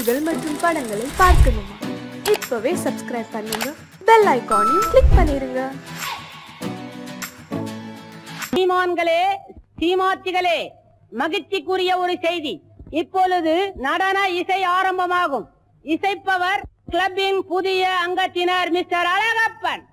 நிகழ்ச்சிகள் மற்றும் படங்களை பார்க்கணுமா? இப்பவே சப்ஸ்கிரைப் பண்ணுங்க, பெல் ஐகானையும் கிளிக் பண்ணிருங்க. சீமான்களே, சீமாத்திகளே, மகிழ்ச்சிக்குரிய ஒரு செய்தி. இப்பொழுது நடன இசை ஆரம்பமாகும். இசைப்பவர் கிளப்பின் புதிய அங்கத்தினர் மிஸ்டர் அழகப்பன்.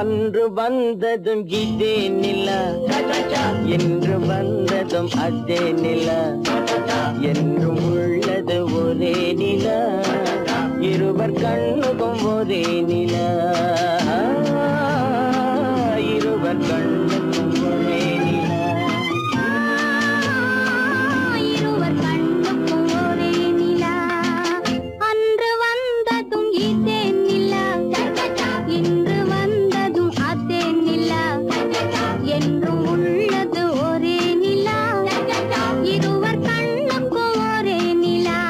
அன்று வந்ததும் இதே நிலா, என்று வந்ததும் அதே நிலா, என்றும் உள்ளது ஒரே நிலா, இருவர் கண்ணுக்கும் ஒரே நிலா, இருவர் கண்ணுக்கும் ஒரே நிலா, இருவர் கண்ணுக்கும் ஒரே நிலா. அன்று வந்ததும் இதே நிலா, இன்று வந்ததும் அதே நிலா, என்றும் உள்ளது ஒரே நிலா, இருவர் கண்ணுக்கும் ஒரே நிலா,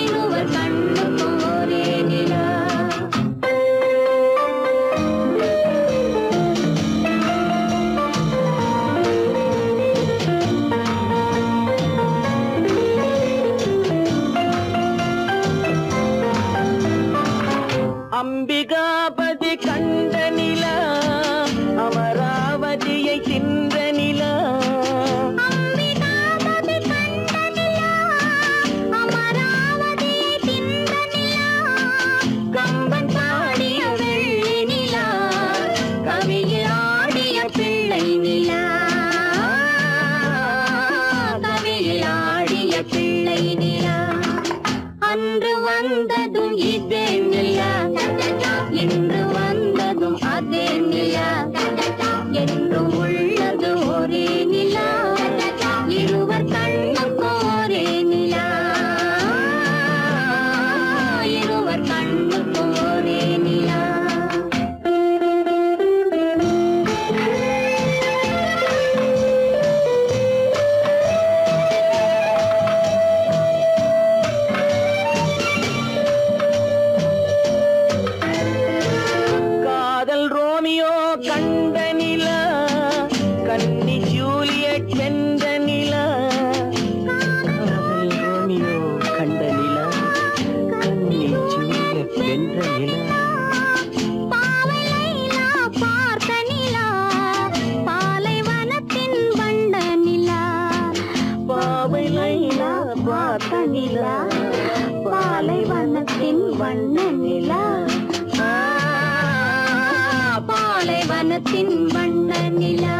இருவர் கண்ணுக்கும் ஒரே நிலா. அம்பிகாபதி கண்ட நிலா, அமராவதியை தின்ற நிலா, அம்பிகாபதி கண்ட நிலா, அமராவதியை தின்ற நிலா, கம்பன் பாடிய வெள்ளி நிலா, கவியில் ஆடிய பிள்ளை நிலா, கவியில் ஆடிய பிள்ளை நிலா. அன்று வந்ததும் இதே நிலா, இன்று வந்ததும் அதே நிலா, என்றும் உள்ளது ஒரே நிலா, இருவர் கண்ணுக்கும் ஒரே நிலா, இருவர் கண்ணுக்கும் ஒரே நிலா. காதல் ரோமியோ கண்ட நிலா, கன்னி ஜூலியட் வென்ற நிலா, காதல் ரோமியோ கண்ட நிலா, கன்னி ஜூலியட் வென்ற நிலா, பாவை லைலா பார்த்த நிலா, பாலைவனத்தின் வண்ட நிலா, பாவை லைலா பார்த்த நிலா, பாலைவனத்தின் வண்ண நிலா, பாலைவனத்தின் வண்ண நிலா.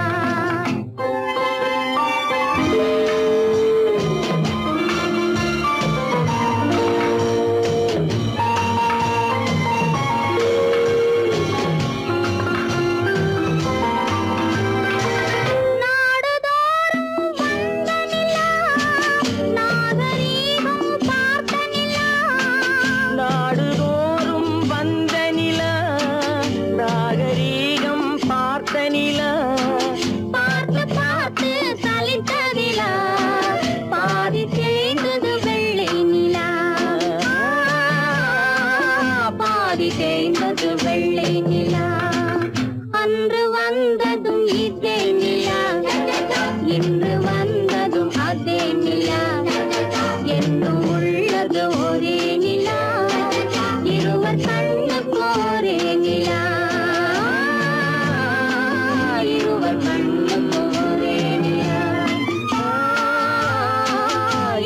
நாடுதோறும் வந்த நிலா, நாகரீகம் பார்த்த நிலா, நாடுதோறும் வந்த நிலா, நாகரீகம் பார்த்த நிலா, பார்த்து பார்த்து சலித்த நிலா, பாதி தேய்ந்தது வெள்ளை நிலா, பாதி தேய்ந்தது வெள்ளை நிலா. அன்று வந்ததும் இதே நிலா, இன்று வந்ததும் அதே நிலா, என்றும் உள்ளது ஒரே நிலா, இருவர் கண்ணுக்கு ஒரே நிலா, இருவர் கண்ணுக்கு ஒரே நிலா,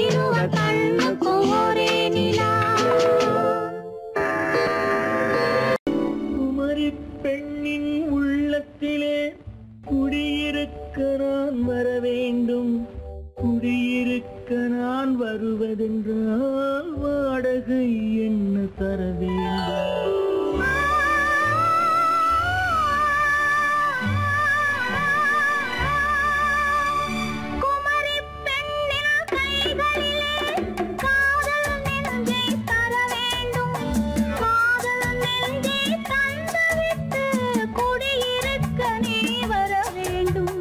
இருவர் கண்ணுக்கு ஒரே நிலா. குமரி பெண்ணின் உள்ளத்திலே குடியிருக்க நான் வர வேண்டும், குடியிருக்க நான் வருவதென்றால் வாடகை என்ன தர வேண்டும்? குமரி பெண்ணின் கைகளிலே காதல் நெஞ்சை தர வேண்டும், காதல் நெஞ்சை தந்துவிட்டு குடியிருக்க நீ வர வேண்டும்.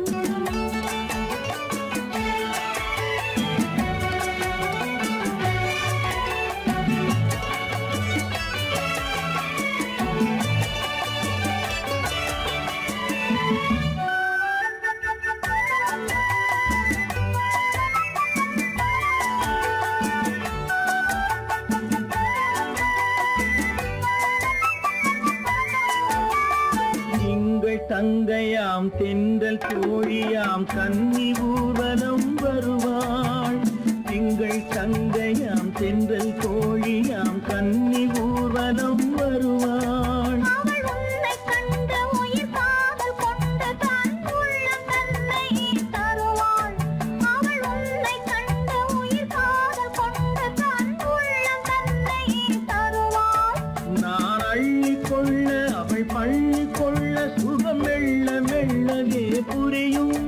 தங்கையாம் தென்றல் தோழியாம் கன்னி ஊர்வலம் வருவாள். திங்கள் தங்கையாம் தென்றல் தோழியாம் கன்னி ஊர்வலம் வருவாள். அவள் உன்னை கண்டு உயிர் காதல் கொண்டு தன் உள்ளம் தன்னை தருவாள். அவள் உன்னை கண்டு உயிர் காதல் கொண்டு தன் உள்ளம் தன்னை தருவாள். நான் அள்ளி கொள்ள அவள் பள்ளி கொள்ள சுகம் மெல்ல மெல்லவே புரியும்.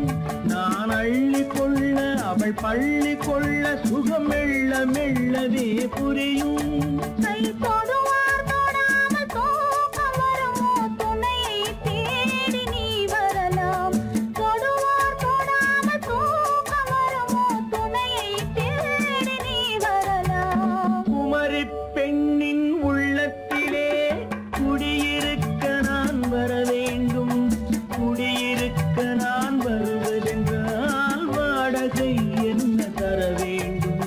நான் அள்ளி கொள்ள அவள் பள்ளி கொள்ள சுகம் மெல்ல மெல்லவே புரியும். கை தொடுவார் தொடாமல் தூக்கம் வருமோ துணையை தேடி நீ வரலாம். தொடுவார் தொடாமல் தூக்கம் வருமோ துணையை தேடி நீ வரலாம். குமரி பெண்ணின் உள்ளத்திலே குடியிருக்க நான் வர வேண்டும். குடியிருக்க நான் வருவதென்றால் வாடகை என்ன தர வேண்டும்?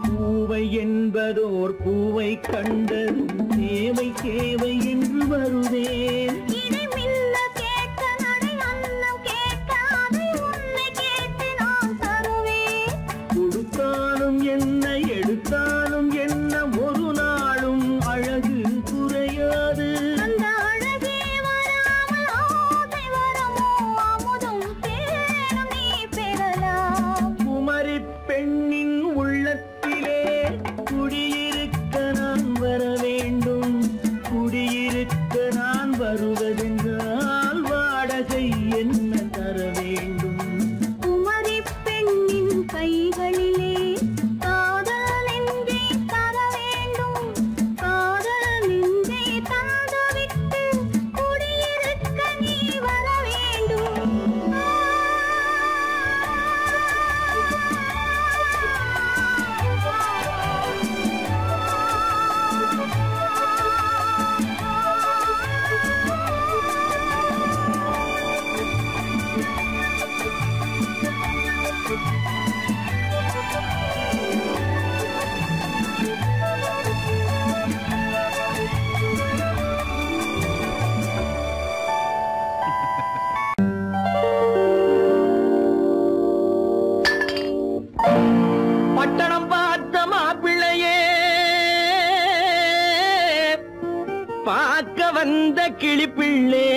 பூவை என்பதோர் பூவை கண்டது தேவை தேவை என்று வருவேன். இதை மில்ல கேட்க நடை அன்னம் கேட்க அதை உன்னை கேட்டு நான் தருவேன். கொடுத்தாலும் என்ன எடுத்தாலும் என்ன ஒரு நாளும் அழகு குறையாது. அந்த அழகே வராமல் ஆசை வரமோ அமுதும் தேனும் நீ பெறலாம். குமரி பெண்ணின் உள்ளத்திலே குடியிருக்க நான் வர வேண்டும். குடியிருக்க நான் வருவதென்றால் வாடகை என்ன தர வேண்டும்? குமரி பெண்ணின் கைகளிலே காதல் நெஞ்சை தர வேண்டும். காதல் நெஞ்சை தந்துவிட்டு குடியிருக்க நீ வர வேண்டும். பட்டணம் பார்த்த மாப்பிள்ளையே பார்க்க வந்த கிளிப்பிள்ளே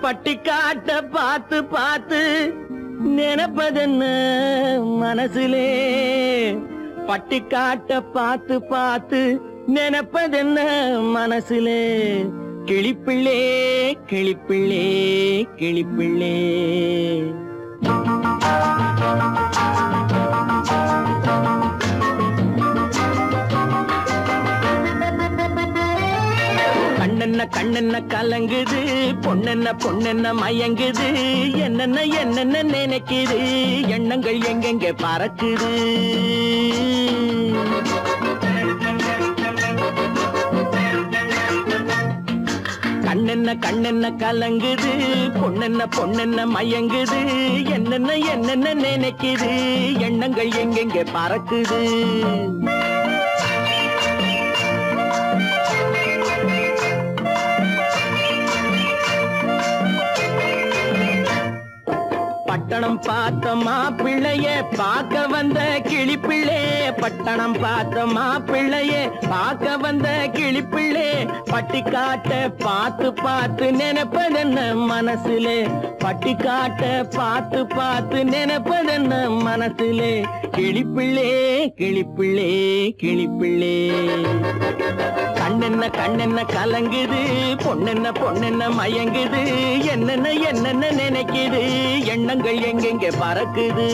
பட்டிக்காட்ட பார்த்து பார்த்து நினைப்பதென்ன மனசுலே. பட்டிக்காட்ட பார்த்து பார்த்து நினைப்பதென்ன மனசுலே. கிளிப்பிள்ளே கிளிப்பிள்ளே கிளிப்பிள்ளே. கண்ணென்ன கண்ணென்ன கலங்குது பொண்ணென்ன பொண்ணென்ன மயங்குது. என்னென்ன என்னென்ன நினைக்குது எண்ணங்கள் எங்கெங்க பறக்குது. கண்ணென்ன கண்ணென்ன கலங்குது பொண்ணென்ன பொண்ணென்ன மயங்குது. என்னென்ன என்னென்ன நினைக்குது எண்ணங்கள் எங்கெங்க பறக்குது. பட்டணம் பார்த்த மாப்பிள்ளைய பார்க்க வந்த கிளிப்பிள்ளே. பட்டணம் பார்த்த மாப்பிள்ளைய பார்க்க வந்த கிளிப்பிள்ளே. பட்டிக்காட்ட பார்த்து பார்த்து நினைப்பதென்ன மனசுலே. பட்டிக்காட்ட பார்த்து பார்த்து நினைப்பதென்ன மனசுலே. கிளிப்பிள்ளே கிளிப்பிள்ளே கிளிப்பிள்ளே. கண்ணென்ன கண்ணென்ன கலங்குது பொண்ணென்ன பொண்ணென்ன மயங்குது. என்னென்ன என்னென்ன நினைக்குது எண்ணங்கள் எங்கெங்க பறக்குது.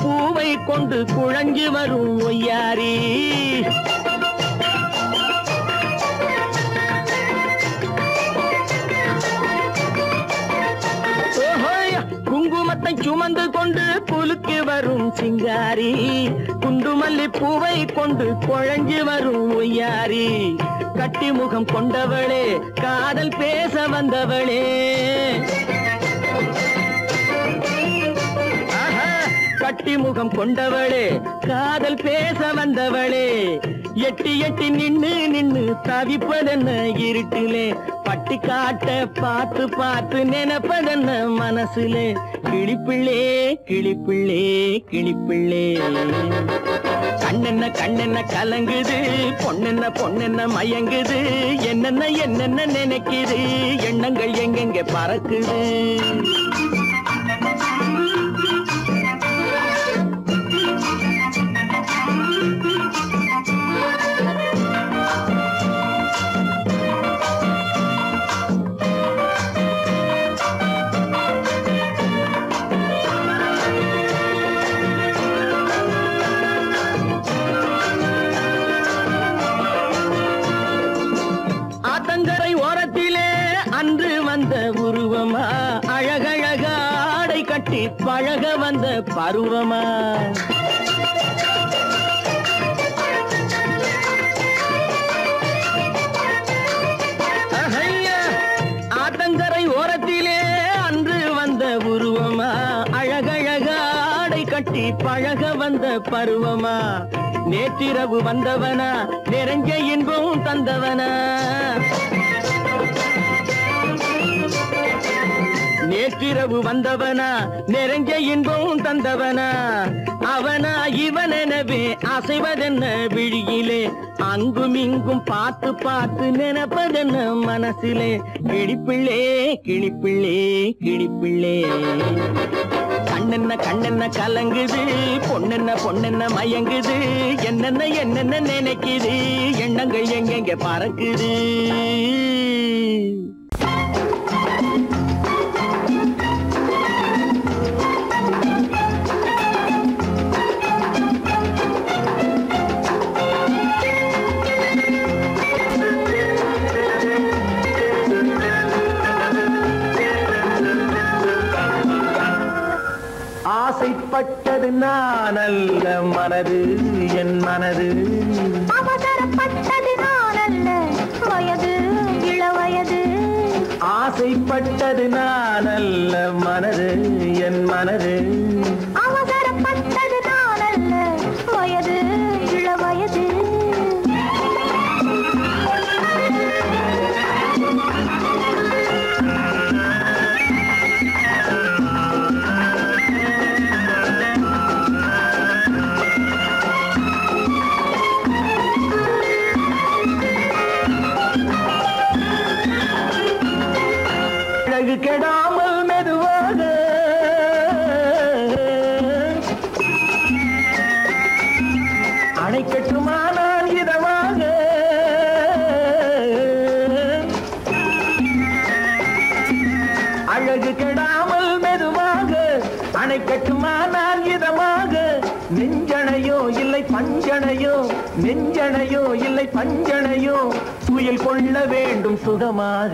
பூவை கொண்டு குழஞ்சு வரும் ஒய்யாரி. குங்குமத்தை சுமந்து கொண்டு குலுக்கி வரும் சிங்காரி. குண்டுமல்லி பூவை கொண்டு குழஞ்சு வரும் ஒய்யாரி. கட்டி முகம் கொண்டவளே காதல் பேச வந்தவளே. கட்டி முகம் கொண்டவளே காதல் பேச வந்தவளே. எட்டி எட்டி நின்னு நின்னு தவிப்பதென்ன இருட்டிலே. பட்டி காட்ட பார்த்து பார்த்து நினைப்பதென்ன மனசுலே. கிளிப்பிள்ளே கிளிப்பிள்ளே கிளிப்பிள்ளே. கண்ணென்ன கண்ணென்ன கலங்குது, பொண்ணென்ன பொண்ணென்ன மயங்குது. என்னென்ன என்னென்ன நினைக்குது, எண்ணங்கள் எங்கெங்க பறக்குது. உருவமா அழகழக ஆடை கட்டி பழக வந்த பருவமா. ஆத்தங்கரை ஓரத்திலே அன்று வந்த உருவமா அழகழக ஆடை கட்டி பழக வந்த பருவமா. நேற்றிரவு வந்தவனா நிறைஞ்ச இன்பம் தந்தவனா. நேற்றிரவு வந்தவனா நிறைஞ்ச இன்பம் தந்தவனா. அவனா இவனெனவே அசைவதென்ன விழியிலே. அங்கும் இங்கும் பார்த்து பார்த்து நினைப்பதென்ன மனசிலே. கிளிப்பிள்ளே கிளிப்பிள்ளே கிளிப்பிள்ளே. கண்ணென்ன கண்ணென்ன கலங்குது, பொண்ணென்ன பொண்ணென்ன மயங்குது. என்னென்ன என்னென்ன நினைக்குது, எண்ணங்கள் எங்கெங்க பறக்குது. ஆசைப்பட்டது நான் அல்ல மனது என் மனது. அவசரப்பட்டது நான் அல்ல வயது இளவயது. ஆசைப்பட்டது நான் அல்ல மனது என் மனது. அவசரப்பட்டது நான் அல்ல வயது இளவயது. கெடாமல் மெதுவாக அணைக்கட்டுமா நான் இதமாக. அழகு கெடாமல் மெதுவாக அணைக்கட்டுமா நான் இதமாக. நெஞ்சணையோ இல்லை பஞ்சணையோ, நெஞ்சணையோ இல்லை பஞ்சணையோ. துயில் கொள்ள வேண்டும் சுகமாக.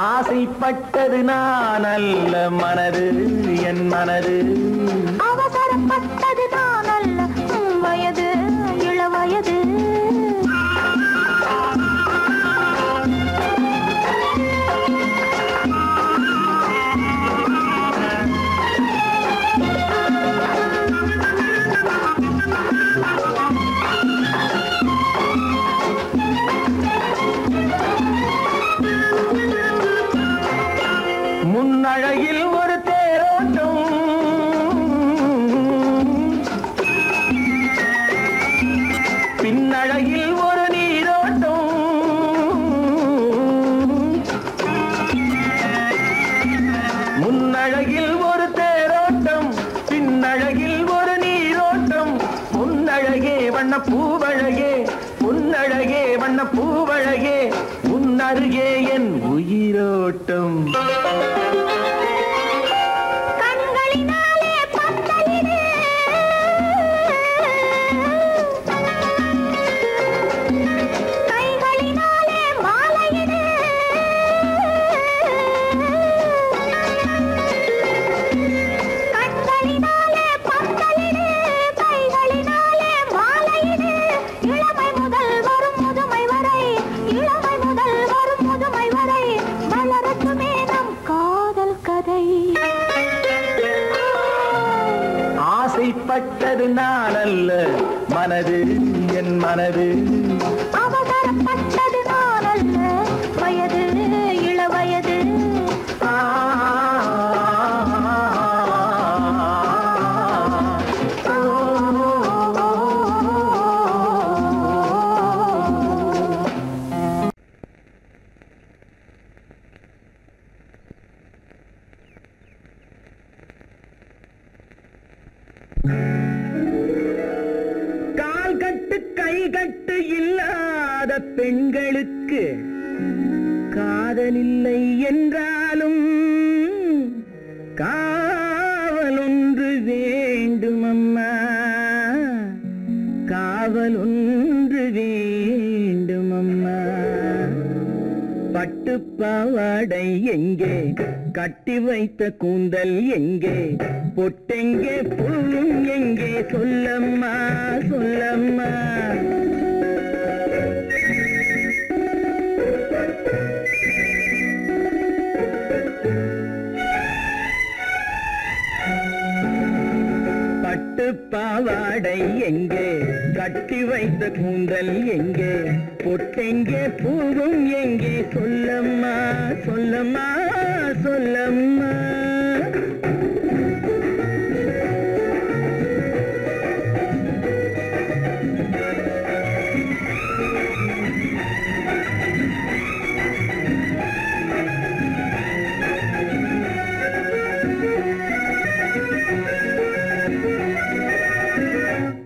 ஆசைப்பட்டது நான் அல்ல மனது என் மனது. அவசரப்பட்டது நான் அல்ல வயது இளவயது. பின்னழகில் ஒரு தேரோட்டம் பின்னழகில் ஒரு நீரோட்டம் உன்னழகே வண்ண பூவழகே உன்னழகே வண்ண பூவழகே உன்னருகே என் உயிரோட்டம் கண்களினாலே பந்தலிடு கைகளினாலே மாலையிடு கண்களினாலே பந்தலிடு கைகளினாலே மாலையிடு இளமை முதல் வரும் முதுமை வரை இளமை முதல் வரும் முதுமை வரை வளரட்டுமே நம் காதல் கதை ஆசைப்பட்டது நான் அல்ல மனது என் மனது அவசரப்பட்டது நான் அல்ல வயது இளவயது கால் கட்டு கை கட்டு இல்லாத பெண்களுக்கு காதலில்லை என்றாலும் காவல் ஒன்று வேண்டும் அம்மா காவல் ஒன்று வேண்டும் அம்மா பட்டு பாவாடை எங்கே கட்டி வைத்த கூந்தல் எங்கே பொட்டெங்கே பூவும் எங்கே சொல்லம்மா சொல்லம்மா பட்டு பாவாடை எங்கே கட்டி வைத்த கூந்தல் எங்கே பொட்டெங்கே பூவும் எங்கே சொல்லம்மா சொல்லம்மா சொல்லம்மா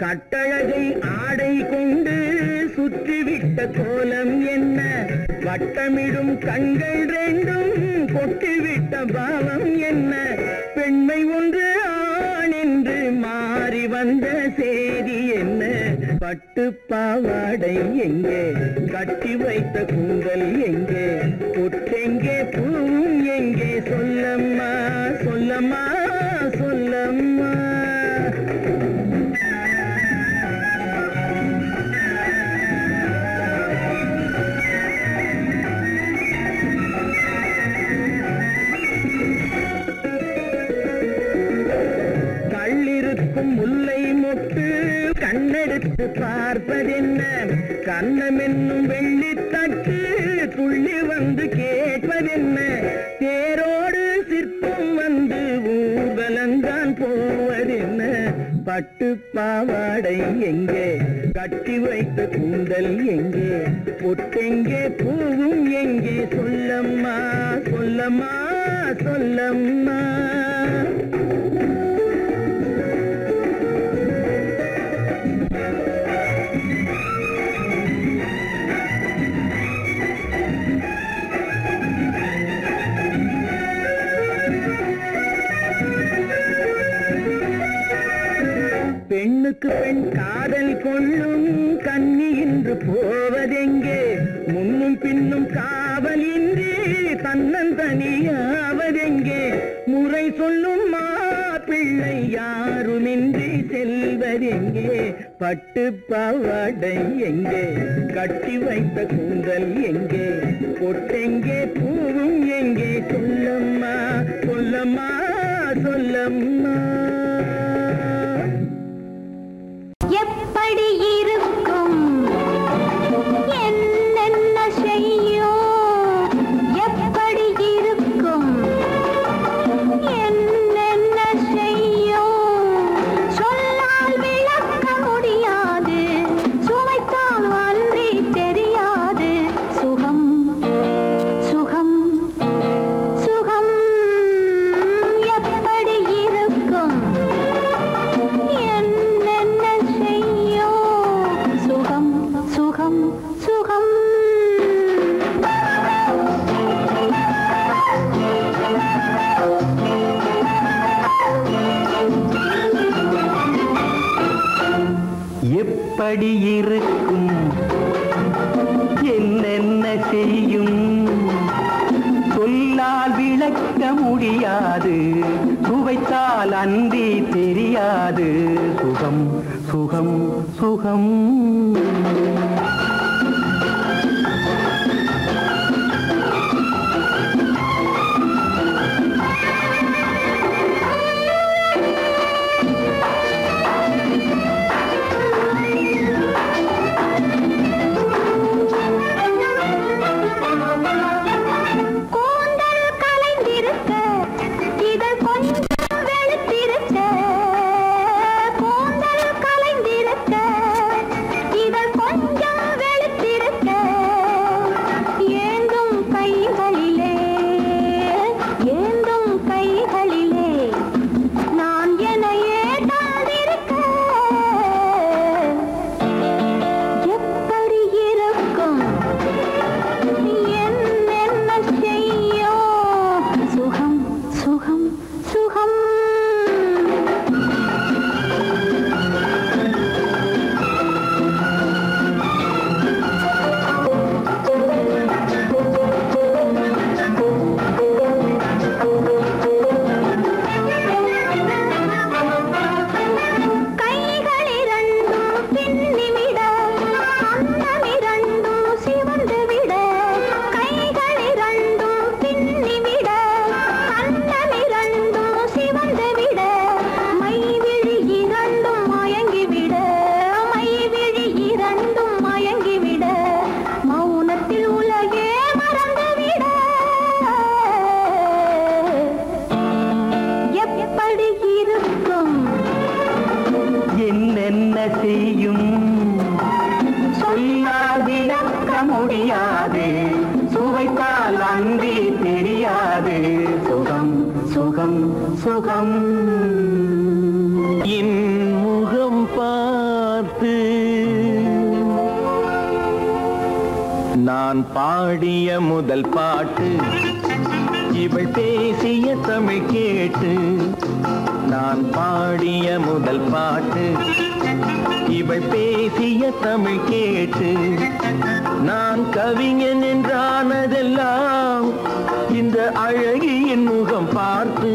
கட்டழகை ஆடை கொண்டு சுற்றிவிட்ட கோலம் என்ன வட்டமிடும் கண்கள் ரெண்டும் கொட்டிவிட்ட பாவம் என்ன பெண்மை ஒன்று ஆண் என்று மாறி வந்த செய்தி என்ன பட்டு பாவாடை எங்கே கட்டி வைத்த கூந்தல் எங்கே பொட்டெங்கே பூவும் எங்கே சொல்லம்மா சொல்லம்மா சொல்லம்மா முல்லை மொட்டு கண்ணெடுத்து பார்ப்பதென்ன கண்ணம் என்னும் வெள்ளித்தட்டு துள்ளி வந்து கேட்பதென்ன தேரோடு சிற்பம் வந்து ஊர்வலந்தான் போவதென்ன பட்டு பாவாடை எங்கே கட்டி வைத்த கூந்தல் எங்கே பொட்டெங்கே பூவும் எங்கே சொல்லம்மா சொல்லம்மா சொல்லம்மா பெண்ணுக்கு பெண் காதல் கொள்ளும் கன்னி இன்று போவதெங்கே முன்னும் பின்னும் காவல் இன்றி தன்னந்தனியாவதெங்கே முறை சொல்லும் மாப்பிள்ளை யாருமின்றி செல்வதெங்கே பட்டு பாவாடை எங்கே கட்டி வைத்த கூந்தல் எங்கே பொட்டெங்கே பூவும் எங்கே சொல்லம்மா சொல்லம்மா சொல்லம்மா எப்படி இருக்கும் என்னென்ன செய்யும் எப்படி இருக்கும் என்னென்ன செய்யும் சொல்லால் விளக்க முடியாது சுவைத்தால் அன்றி தெரியாது சுகம் சுகம் சுகம் எப்படி எப்படி இருக்கும் என்னென்ன செய்யும் சொல்லால் விளக்க முடியாது சுவைத்தால் அன்றி தெரியாது சுகம் சுகம் சுகம் நான் பாடிய முதல் பாட்டு இவள் பேசிய தமிழ் கேட்டு நான் பாடிய முதல் பாட்டு இவள் பேசிய தமிழ் கேட்டு நான் கவிஞன் என்றானதெல்லாம் இந்த அழகியின் முகம் பார்த்து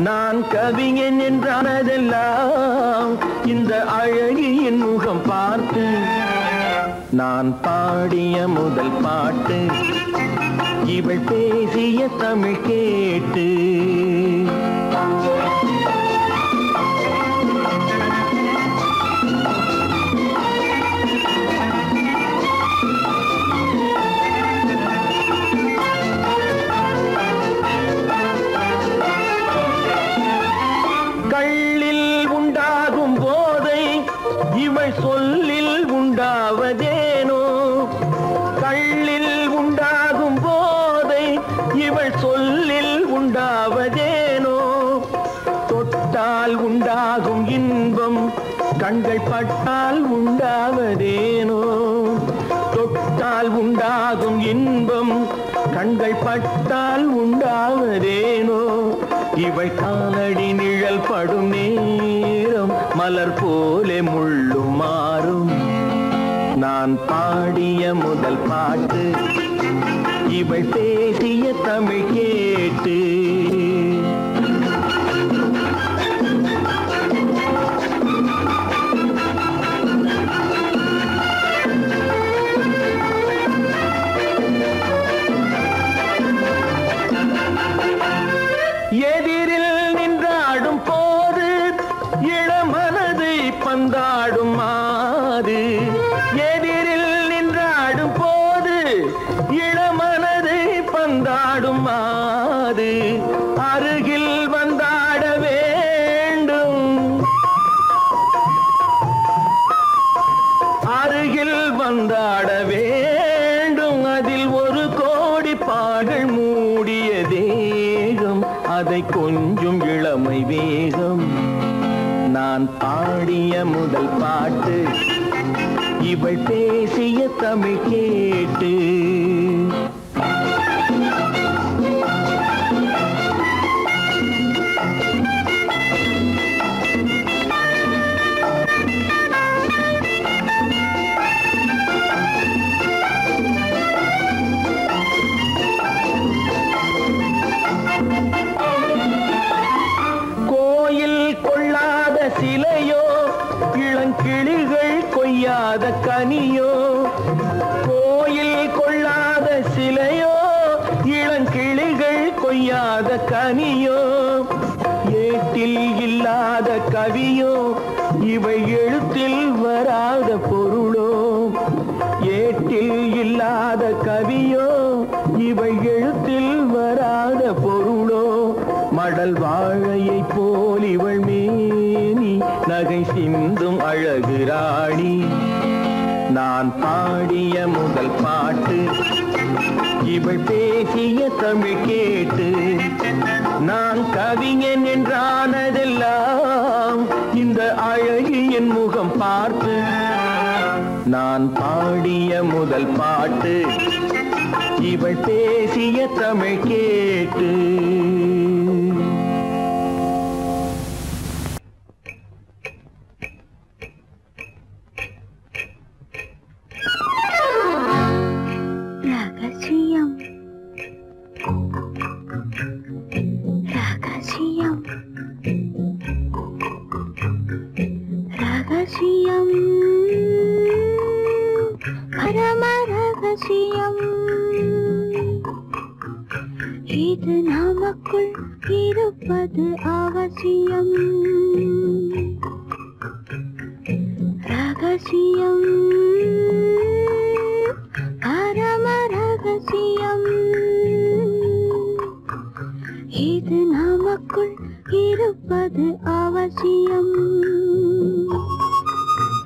நான் கவிஞன் என்றானதெல்லாம் இந்த அழகியின் முகம் பார்த்து நான் பாடிய முதல் பாட்டு இவள் பேசிய தமிழ் கேட்டு கள்ளில் உண்டாகும் போதை இவள் சொல்லில் உண்டாவதேனோ கள்ளில் உண்டாகும் போதை இவள் சொல்லில் உண்டாவதேனோ தொட்டால் உண்டாகும் இன்பம் கண்கள் பட்டால் உண்டாவதேனோ தொட்டால் உண்டாகும் இன்பம் கண்கள் பட்டால் உண்டாவதேனோ இவள் காலடி நிழல் படும் நேரம் மலர் போலே முள்ளும் மாறும் நான் பாடிய முதல் பாட்டு இவள் பேசிய தமிழ் கேட்டு எதிரில் நின்றாடும் போது இளமனதை பந்தாடும் மாது எதிரில் நின்றாடும் போது இளமனதை பந்தாடும் மாது அருகில் வந்தாட வேண்டும் அருகில் வந்தாட வேண்டும் அதில் ஒரு கோடி பாடல் மூடிய தேகம் அதை கொஞ்சம் இளமை வேகம் நான் பாடிய முதல் பாட்டு இவள் பேசிய தமிழ் கேட்டு கனியோ கோயில் கொள்ளாத சிலையோ இளங்கிளிகள் கொய்யாத கனியோ ஏட்டில் இல்லாத கவியோ இவை எழுத்தில் வராத பொருளோ ஏட்டில் இல்லாத கவியோ இவை எழுத்தில் வராத பொருளோ மடல் வாழையை போல் இவள் மேனி நகை சிந்தும் அழகு ராணி நான் பாடிய முதல் பாட்டு இவள் பேசிய தமிழ் கேட்டு நான் கவிஞன் என்றானதெல்லாம் இந்த அழகியின் முகம் பார்த்து நான் பாடிய முதல் பாட்டு இவள் பேசிய தமிழ் கேட்டு இது நமக்குள் இருப்பது அவசியம் ரகசியம் பரம ரகசியம் இது நமக்குள் இருப்பது அவசியம்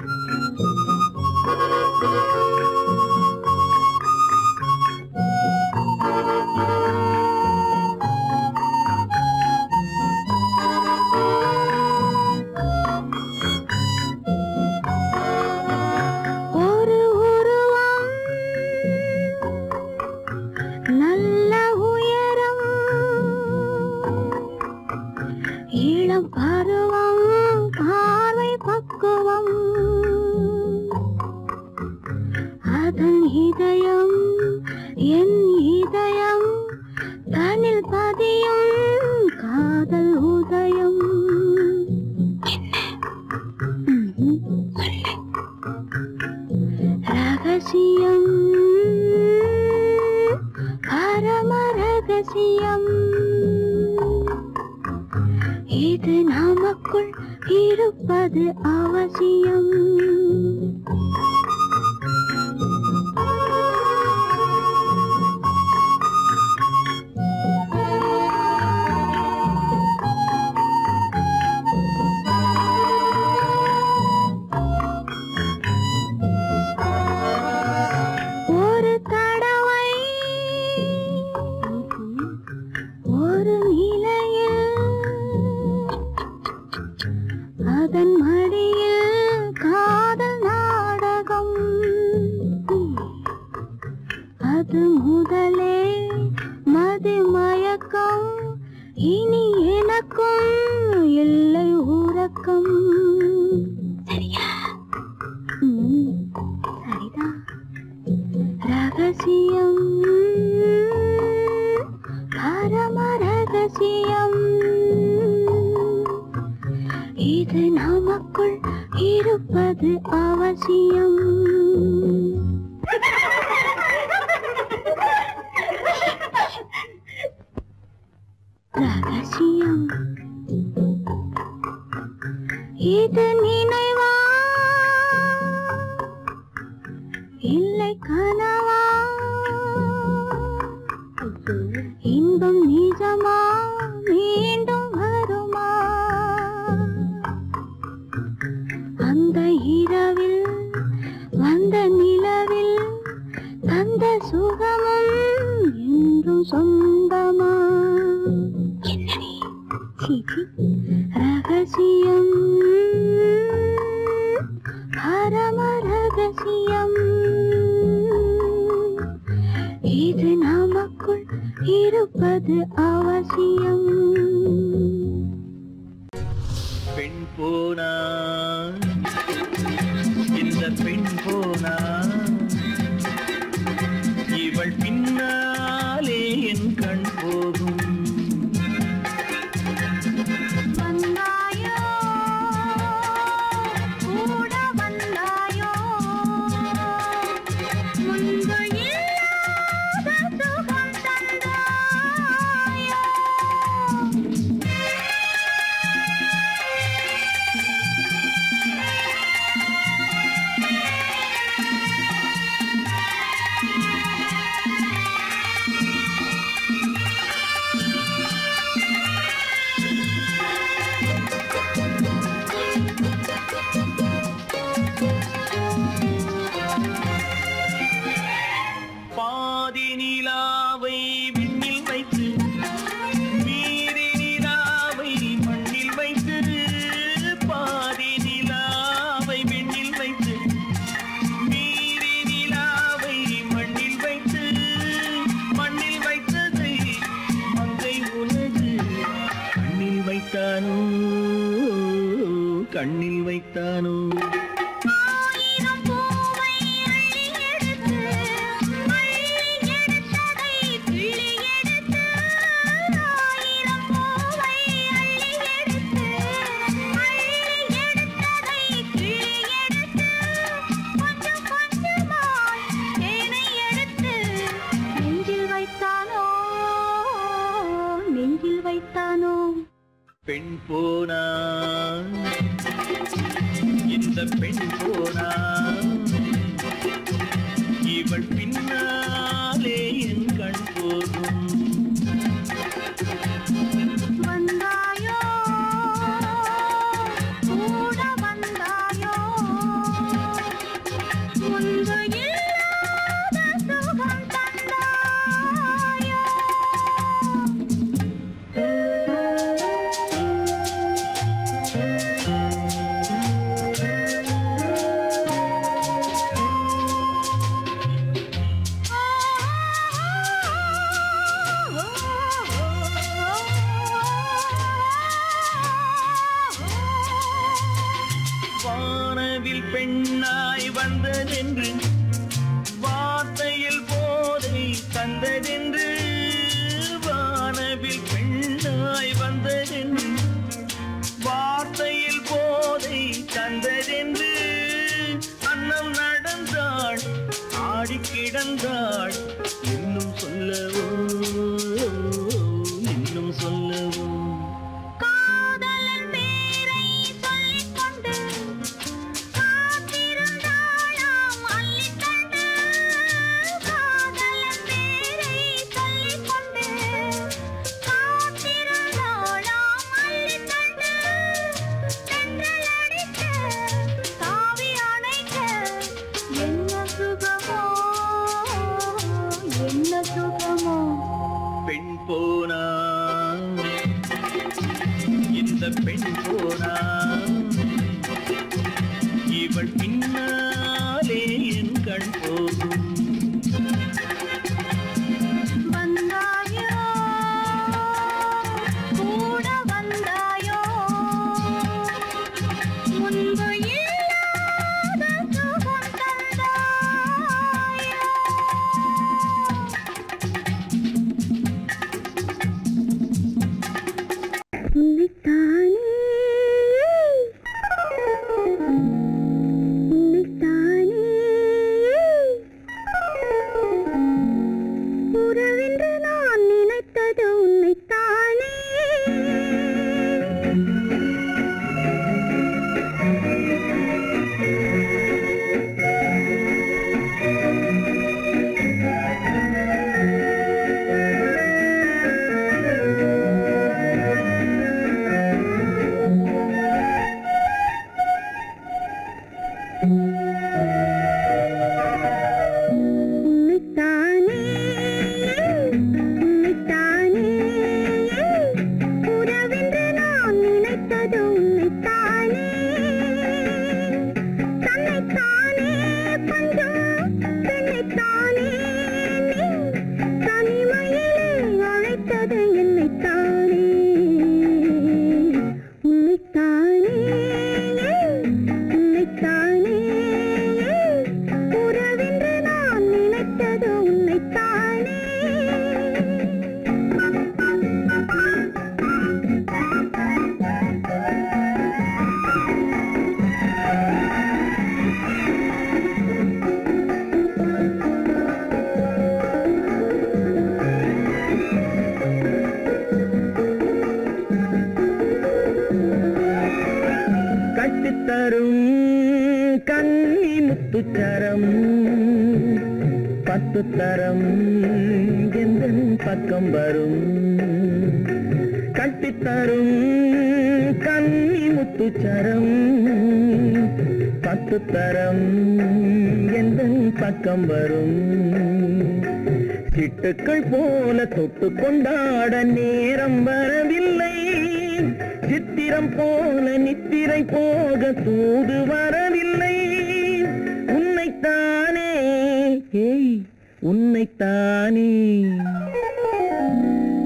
இது நமக்குள் இருப்பது அவசியம் இது நமக்குள் இருப்பது அவசியம் ரகசியம் இது நினைவா இல்லை கனவா இன்பம் நிஜமா மீண்டும் வருமா அந்த இரவில் வந்த நிலவில் தந்த சுகமும் என்றும் சொந்தமா ரகசியம் பரம ரகசியம் இது நமக்குள் இருப்பது அவசியம் பெண் போனா இந்த பெண் போனா இவள் பின்னாலே என் கண் போகும் வந்தாயோ கூட வந்தாயோ வைத்தானோ கண்ணில் வைத்தானோ ஆயிரம் பூவை அள்ளி எடுத்து அள்ளி எடுத்ததை கிள்ளி எடுத்து ஆயிரம் பூவை அள்ளி எடுத்து அள்ளி எடுத்ததை கிள்ளி எடுத்து கொஞ்சம் கொஞ்சமாய் தேனை எடுத்து நெஞ்சில் வைத்தானோ நெஞ்சில் வைத்தானோ பெண் போனா இந்த பெண் போனா இவள் பின்னாலே என் கண் போகும் வந்தாயோ கூட வந்தாயோ முன்பு இல்லாத சுகம் தந்தாயோ வானவில் பெண்ணாய் வந்ததென்று வார்த்தையில் போதை தந்ததென்று வானவில் பெண்ணாய் வந்ததென்று வார்த்தையில் போதை தந்ததென்று அன்னம் நடந்தாள் ஆடி கிடந்தாள் இன்னும் சொல்லவோ இன்னும் சொல்லவோ காதலன் பேரை சொல்லிக் கொண்டு காத்திருந்தாளாம் அள்ளித்தண்டு காதலன் பேரை சொல்லிக் கொண்டு காத்திருந்தாளாம் அள்ளித்தண்டு தென்றல் அடிக்க தாவி அணைக்க என்ன சுகமோ என்ன சுகமோ பெண் போனா இந்த பெண் போனா இவள் பின்னாலே என் கண் போகும் வந்தாயோ கூட வந்தாயோ முன்பு இல்லாத சுகம் தந்தாயோ உன்னைத்தானே உன்னைத்தானே உறவென்று நான் நினைத்தது உன்னைத்தானே உன்னைத்தானே உன்னைத்தானே உறவென்று நான் நினைத்தது உன்னைத்தானே தன்னைத்தானே பஞ்சம் பெண்ணைத்தானே நீ தனிமையிலே அழைத்தது என்னைத்தானே உன்னைத்தானே உன்னைத்தானே உறவென்று நான் நினைத்தது உன்னைத்தானே கட்டித்தரும் கன்னி முத்துச்சரம் 10 தரம் எந்தன் பக்கம் வரும் கட்டித்தரும் கன்னி முத்துச்சரம் 10 தரம் எந்தன் பக்கம் வரும் சிட்டுக்கள் போல தொட்டு கொண்டாட நேரம் வரவில்லை சித்திரம் போல நித்திரை போக தூது வரவில்லை உன்னைத்தானே உன்னைத்தானே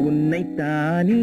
உன்னைத்தானே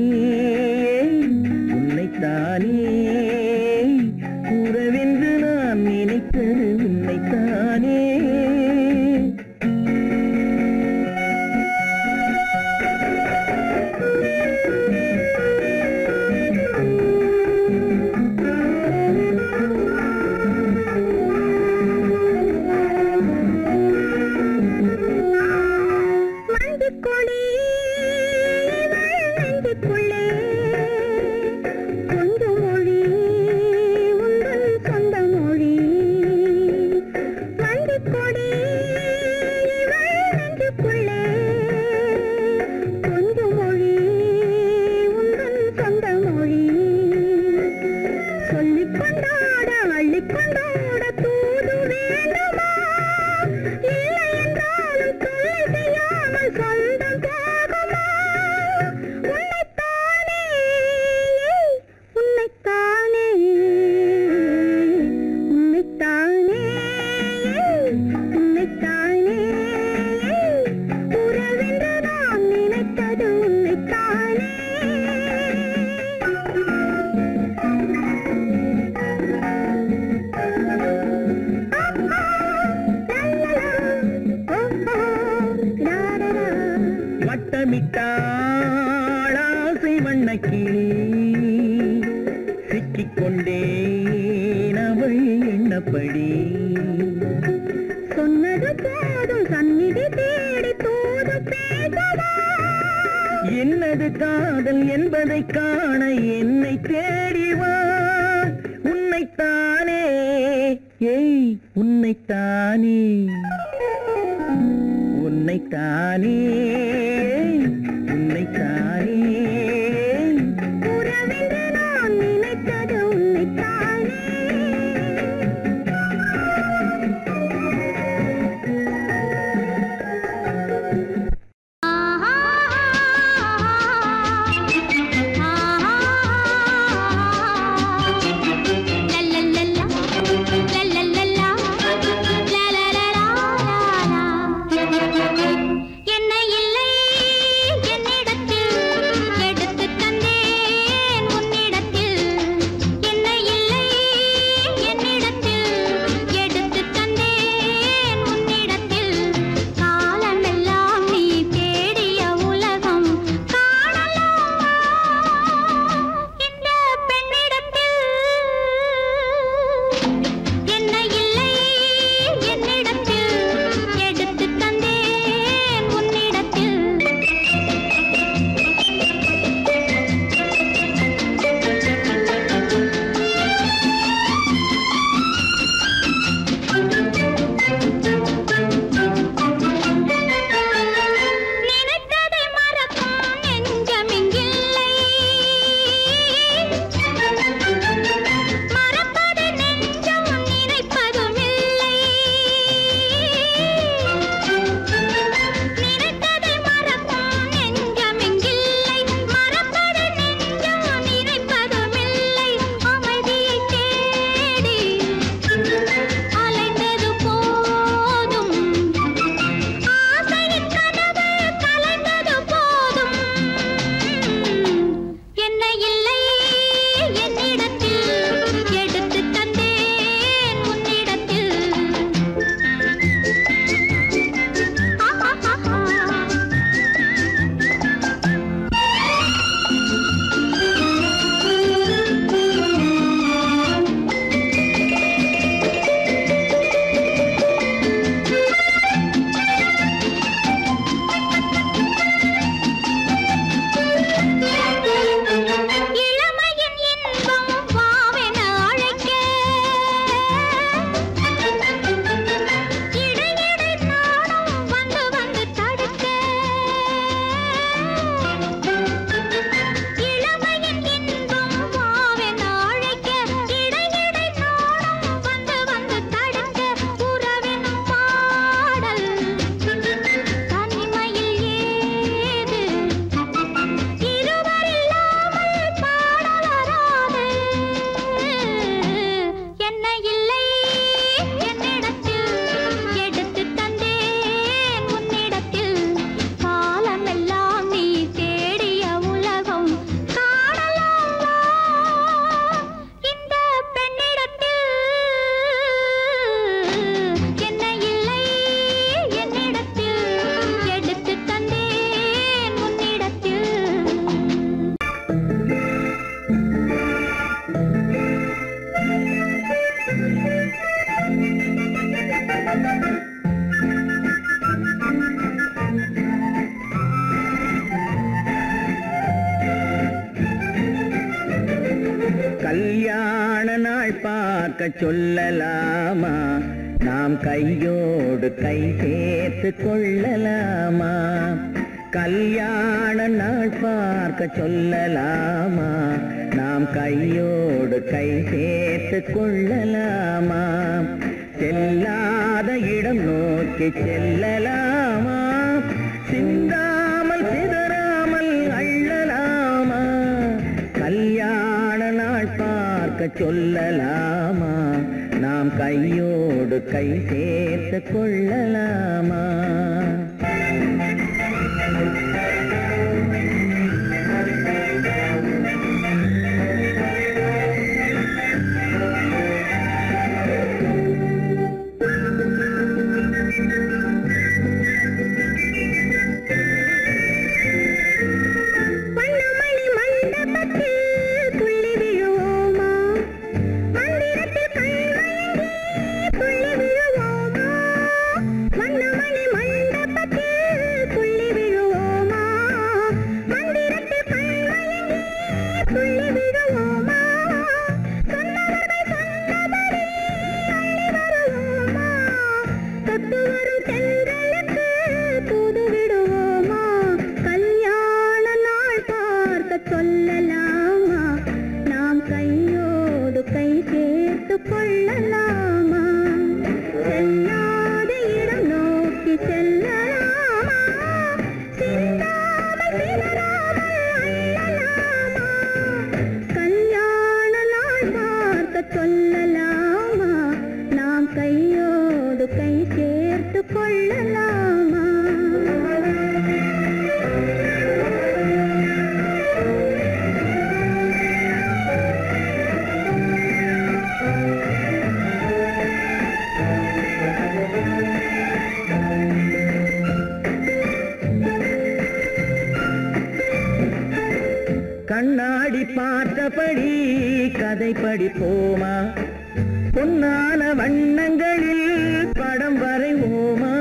விட்டாள் ஆசை வண்ணக்கிளி சிக்கிக்கொண்டேன் அவள் எண்ணப்படி சொன்னது போதும் சந்நிதி தேடி தூது பேசவா என்னது காதல் என்பதை காண என்னை தேடிவா உன்னைத்தானே ஏய் உன்னைத்தானே உன்னைத்தானே உன்னைத்தானே உறவென்று நான் நினைத்தது உன்னைத்தானே கல்யாண நாள் பார்க்க சொல்லலாமா நாம் கையோடு கை சேர்த்து கொள்ளலாமா கல்யாண நாள் பார்க்க சொல்லலாமா நாம் கையோடு கை சேர்த்து கொள்ளலாமா செல்லாத இடம் நோக்கி செல்லலாமா சிந்தாமல் சிதறாமல் அள்ளலாமா கல்யாண நாள் பார்க்க சொல்லலாமா நாம் கையோடு கை சேர்த்து கொள்ளலாமா விடுவோமா சொன்னவர்கள் சொன்னபடி அள்ளி வருவோமா தொட்டு வரும் தென்றலுக்கு தூது விடுவோமா கல்யாண நாள் பார்க்க சொல்லலாமா நாம் கையோடு கை சேர்த்து கொள்ளலாமா செல்லாத இடம் நோக்கி செல்லலாமா சிந்தாமல் சிதறாமல் அள்ளலாமா கல்யாண நாள் பார்க்க சொல்லலாமா நாம் கையோடு கை சேர்த்து கொள்ளலாமா கண்ணாடி பார்த்தபடி கதை படிப்போமா பொன்னான வண்ணங்களில் படம் வரைவோமா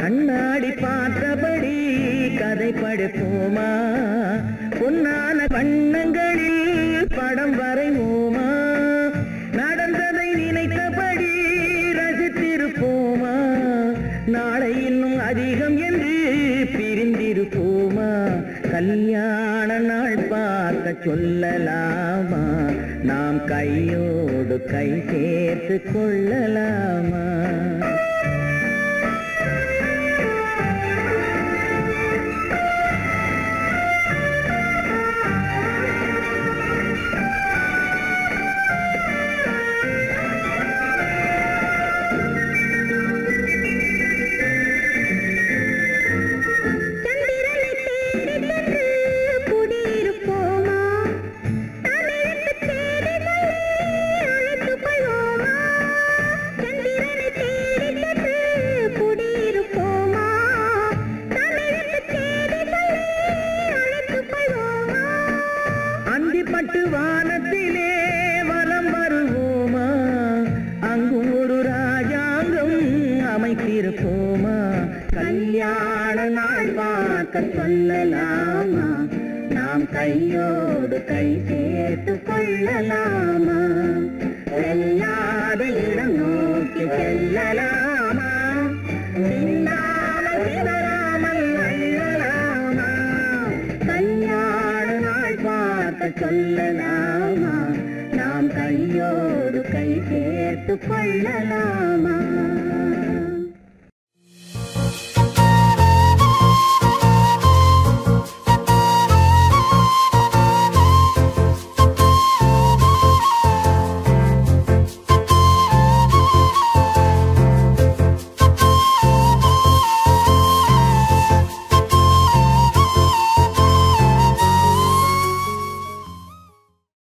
கண்ணாடி பார்த்தபடி கதை படிப்போமா பொன்னான வண்ணங்களில் படம் வரைவோமா நடந்ததை நினைத்தபடி ரசித்திருப்போமா நாளை இன்னும் அதிகம் என்று பிரிந்திருப்போமா கல்யாண நாள் பார்க்க சொல்லலாமா நாம் கையோடு கை சேர்த்து கொள்ளலாமா பட்டு வானத்திலே வலம் வருவோமா அங்கும் ஒரு ராஜாங்கம் அமைத்திருப்போமா கல்யாண நாள் பார்க்க சொல்லலாமா நாம் கையோடு கை சேர்த்து கொள்ளலாமா செல்லாத இடம் நோக்கி செல்லலாமா சிந்தாமல் சிதறாமல் அள்ளலாமா கல்யாண நாள் பார்க்க சொல்லலாமா நாம் கையோடு கை சேர்த்து கொள்ளலாமா